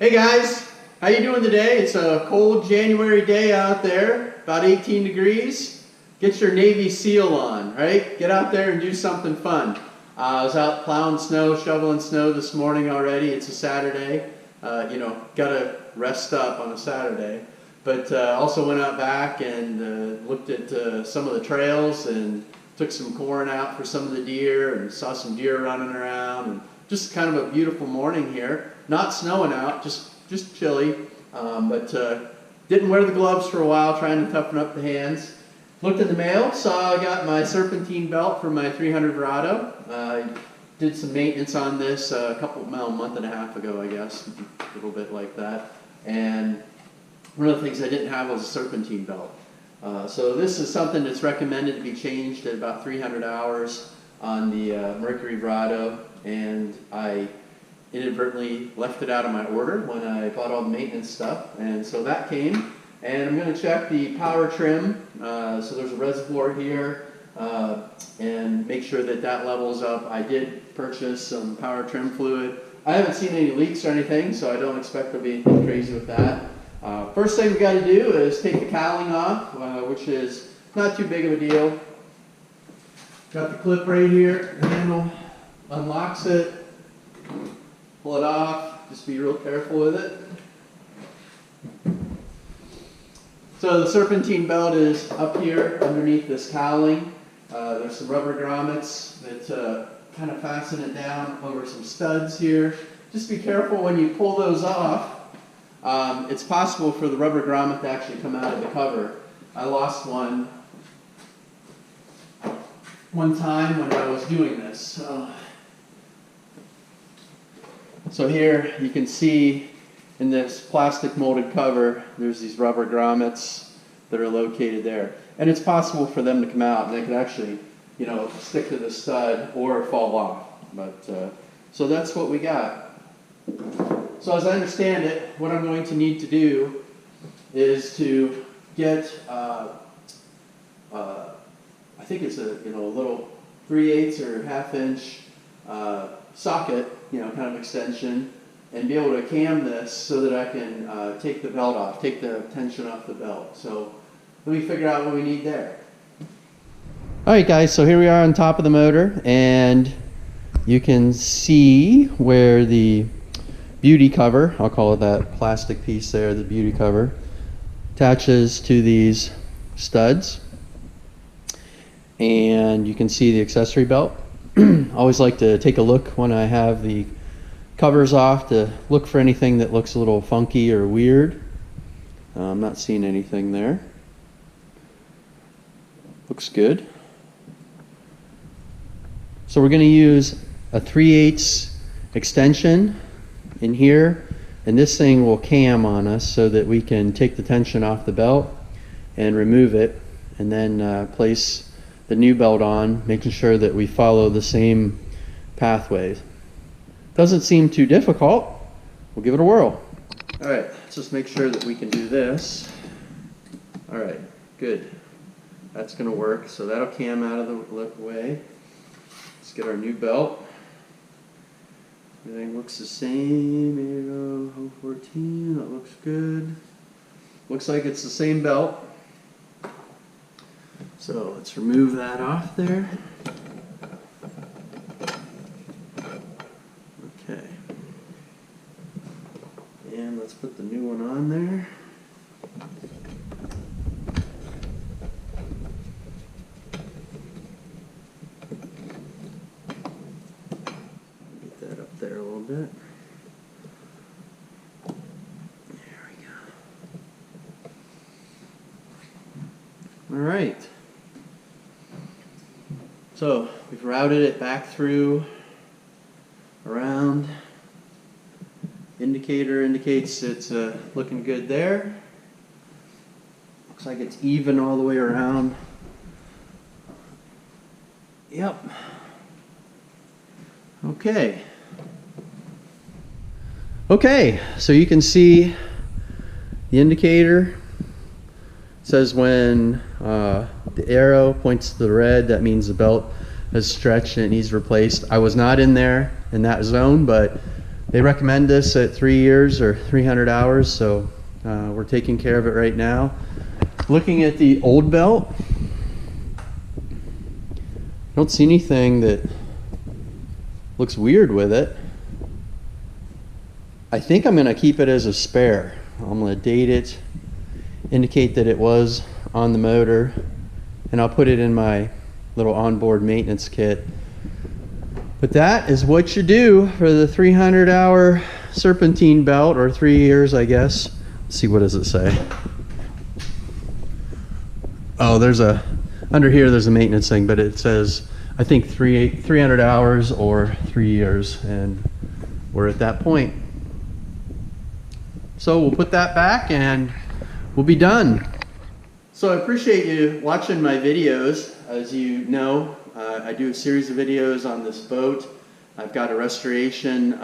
Hey guys, how you doing today? It's a cold January day out there, about 18 degrees. Get your Navy SEAL on, right? Get out there and do something fun. I was out plowing snow, shoveling snow this morning already. It's a Saturday. Gotta rest up on a Saturday. But also went out back and looked at some of the trails and took some corn out for some of the deer and saw some deer running around. And just kind of a beautiful morning here. Not snowing out, just chilly, but didn't wear the gloves for a while, trying to toughen up the hands. Looked in the mail, saw I got my serpentine belt for my 300 Verado. I did some maintenance on this a month and a half ago, I guess, a little bit like that. And one of the things I didn't have was a serpentine belt. So this is something that's recommended to be changed at about 300 hours on the Mercury Verado, and I inadvertently left it out of my order when I bought all the maintenance stuff, and so that came. And I'm going to check the power trim. So there's a reservoir here, and make sure that that levels up. I did purchase some power trim fluid. I haven't seen any leaks or anything, so I don't expect there'll be anything crazy with that. First thing we got to do is take the cowling off, which is not too big of a deal. Got the clip right here. The handle unlocks it. Pull it off, just be real careful with it. So the serpentine belt is up here underneath this cowling. There's some rubber grommets that kind of fasten it down over some studs here. Just be careful when you pull those off. It's possible for the rubber grommet to actually come out of the cover. I lost one time when I was doing this. So here you can see in this plastic molded cover, there's these rubber grommets that are located there. And it's possible for them to come out and they could actually, stick to the stud or fall off. But so that's what we got. So as I understand it, what I'm going to need to do is to get, I think it's a little 3/8 or 1/2 inch socket, kind of extension, and be able to cam this so that I can take the belt off, take the tension off the belt. So let me figure out what we need there. Alright guys, so here we are on top of the motor, and you can see where the beauty cover, I'll call it that plastic piece there, the beauty cover, attaches to these studs. And you can see the accessory belt. I always like to take a look when I have the covers off to look for anything that looks a little funky or weird. I'm not seeing anything there. Looks good. So we're going to use a 3/8 extension in here, and this thing will cam on us so that we can take the tension off the belt and remove it, and then place the new belt on, making sure that we follow the same pathways. Doesn't seem too difficult. We'll give it a whirl. All right, let's just make sure that we can do this. All right, good. That's gonna work. So that'll cam out of the way. Let's get our new belt. Everything looks the same. Here you go, 014, that looks good. Looks like it's the same belt. So let's remove that off there. Okay. And let's put the new one on there. Get that up there a little bit. There we go. All right. So we've routed it back through, around. Indicator indicates it's looking good there. Looks like it's even all the way around. Yep. Okay, so you can see the indicator. It says when the arrow points to the red, that means the belt has stretched and it needs replaced. I was not in there in that zone, but They recommend this at 3 years or 300 hours, so we're taking care of it right now. Looking at the old belt, I don't see anything that looks weird with it. I think I'm going to keep it as a spare. I'm going to date it, indicate that it was on the motor, and I'll put it in my little onboard maintenance kit. But that is what you do for the 300-hour serpentine belt, or 3 years, I guess. Let's see, what does it say? Oh, under here there's a maintenance thing, but it says, I think 300 hours or 3 years, and we're at that point. So we'll put that back and we'll be done. So I appreciate you watching my videos. As you know, I do a series of videos on this boat. I've got a restoration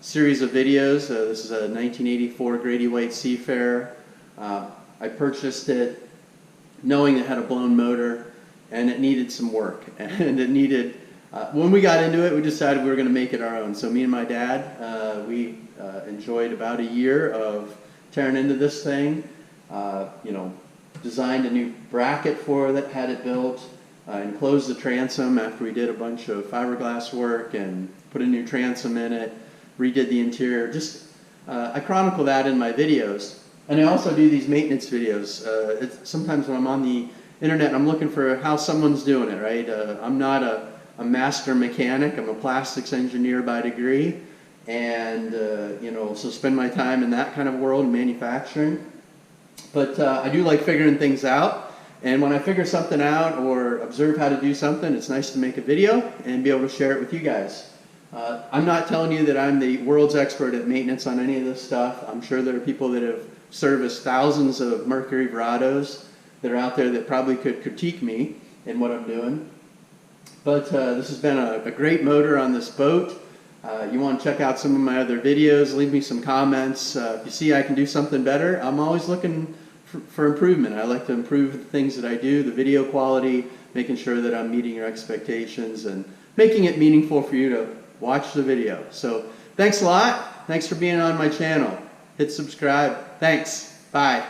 series of videos. This is a 1984 Grady White Seafarer. I purchased it knowing it had a blown motor and it needed some work. And it needed, when we got into it, we decided we were going to make it our own. So me and my dad, we enjoyed about a year of tearing into this thing. Designed a new bracket for it, had it built, enclosed the transom after we did a bunch of fiberglass work and put a new transom in it, redid the interior. I chronicle that in my videos. And I also do these maintenance videos. Sometimes when I'm on the internet, I'm looking for how someone's doing it, right? I'm not a master mechanic. I'm a plastics engineer by degree. And, so spend my time in that kind of world, manufacturing. But I do like figuring things out, and when I figure something out or observe how to do something, it's nice to make a video and be able to share it with you guys. I'm not telling you that I'm the world's expert at maintenance on any of this stuff. I'm sure there are people that have serviced thousands of Mercury Verados that are out there that probably could critique me in what I'm doing. But this has been a great motor on this boat. You want to check out some of my other videos, leave me some comments. If you see I can do something better, I'm always looking for improvement. I like to improve the things that I do, the video quality, making sure that I'm meeting your expectations and making it meaningful for you to watch the video. So thanks a lot. Thanks for being on my channel. Hit subscribe. Thanks. Bye.